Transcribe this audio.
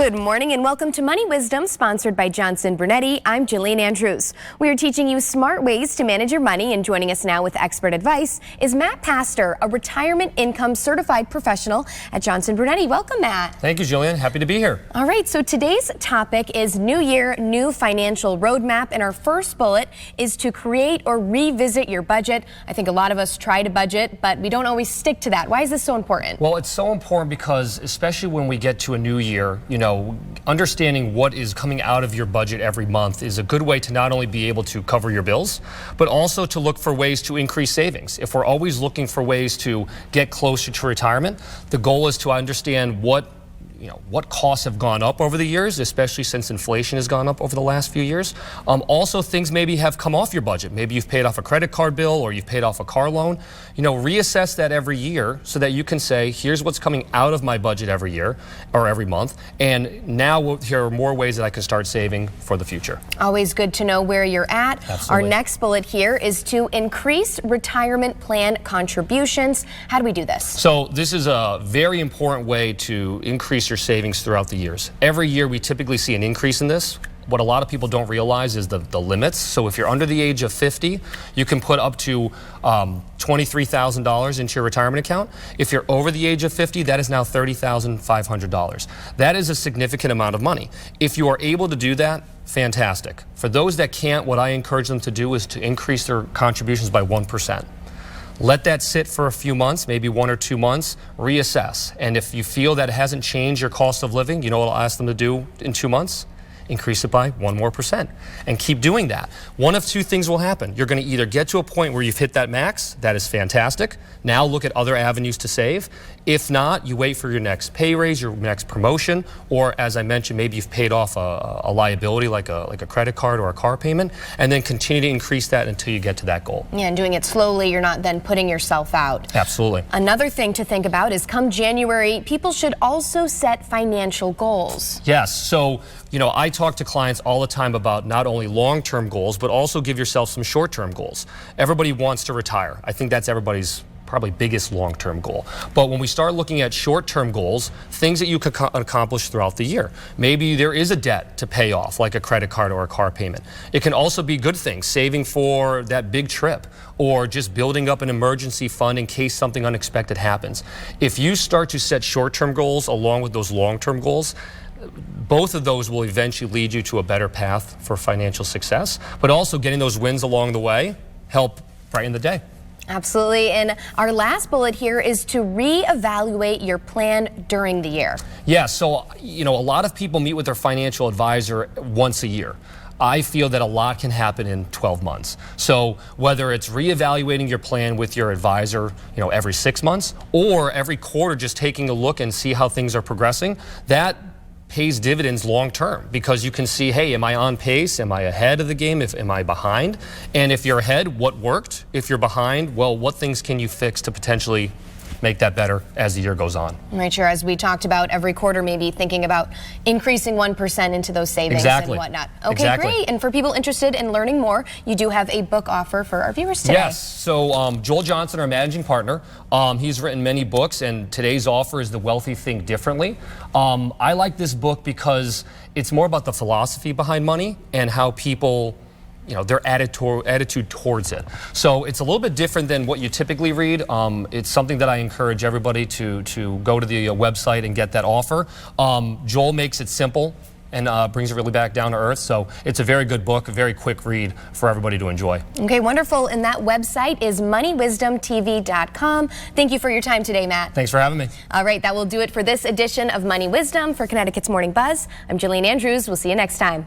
Good morning and welcome to Money Wisdom, sponsored by Johnson Brunetti. I'm Jillian Andrews. We are teaching you smart ways to manage your money, and joining us now with expert advice is Matt Pastor, a retirement income certified professional at Johnson Brunetti. Welcome, Matt. Thank you, Jillian. Happy to be here. All right, so today's topic is New Year, New Financial Roadmap, and our first bullet is to create or revisit your budget. I think a lot of us try to budget, but we don't always stick to that. Why is this so important? Well, it's so important because, especially when we get to a new year, understanding what is coming out of your budget every month is a good way to not only be able to cover your bills, but also to look for ways to increase savings. If we're always looking for ways to get closer to retirement, the goal is to understand what costs have gone up over the years, especially since inflation has gone up over the last few years. Also, things maybe have come off your budget. Maybe you've paid off a credit card bill or you've paid off a car loan. Reassess that every year so that you can say, here's what's coming out of my budget every year or every month. And now here are more ways that I can start saving for the future. Always good to know where you're at. Absolutely. Our next bullet here is to increase retirement plan contributions. How do we do this? So this is a very important way to increase your savings throughout the years. Every year we typically see an increase in this. What a lot of people don't realize is the limits. So if you're under the age of 50, you can put up to $23,000 into your retirement account. If you're over the age of 50, that is now $30,500. That is a significant amount of money. If you are able to do that, fantastic. For those that can't, what I encourage them to do is to increase their contributions by 1%. Let that sit for a few months, maybe 1 or 2 months, reassess. And if you feel that it hasn't changed your cost of living, you know what I'll ask them to do in 2 months? Increase it by 1 more percent and keep doing that. One of two things will happen. You're going to either get to a point where you've hit that max. That is fantastic. Now look at other avenues to save. If not, you wait for your next pay raise, your next promotion, or as I mentioned, maybe you've paid off a liability like a credit card or a car payment, and then continue to increase that until you get to that goal. Yeah, and doing it slowly, you're not then putting yourself out. Absolutely. Another thing to think about is come January, people should also set financial goals. Yes, so I talk to clients all the time about not only long-term goals, but also give yourself some short-term goals. Everybody wants to retire. I think that's everybody's probably biggest long-term goal. But when we start looking at short-term goals, things that you could accomplish throughout the year. Maybe there is a debt to pay off, like a credit card or a car payment. It can also be good things, saving for that big trip, or just building up an emergency fund in case something unexpected happens. If you start to set short-term goals along with those long-term goals, both of those will eventually lead you to a better path for financial success, but also getting those wins along the way help brighten the day. Absolutely. And our last bullet here is to reevaluate your plan during the year. Yeah, so a lot of people meet with their financial advisor once a year. I feel that a lot can happen in 12 months. So whether it's reevaluating your plan with your advisor, every 6 months, or every quarter just taking a look and see how things are progressing, that pays dividends long term, because you can see, hey, am I on pace? Am I ahead of the game? Am I behind? And if you're ahead, what worked? If you're behind, well, what things can you fix to potentially make that better as the year goes on? Right, sure. As we talked about, every quarter maybe thinking about increasing 1% into those savings and whatnot. Okay, exactly. Great. And for people interested in learning more, you do have a book offer for our viewers today. Yes. So Joel Johnson, our managing partner, he's written many books, and today's offer is The Wealthy Think Differently. I like this book because it's more about the philosophy behind money and how people their attitude towards it. So it's a little bit different than what you typically read. It's something that I encourage everybody to go to the website and get that offer. Joel makes it simple and brings it really back down to earth. So it's a very good book, a very quick read for everybody to enjoy. Okay, wonderful. And that website is moneywisdomtv.com. Thank you for your time today, Matt. Thanks for having me. All right, that will do it for this edition of Money Wisdom. For Connecticut's Morning Buzz, I'm Jillian Andrews. We'll see you next time.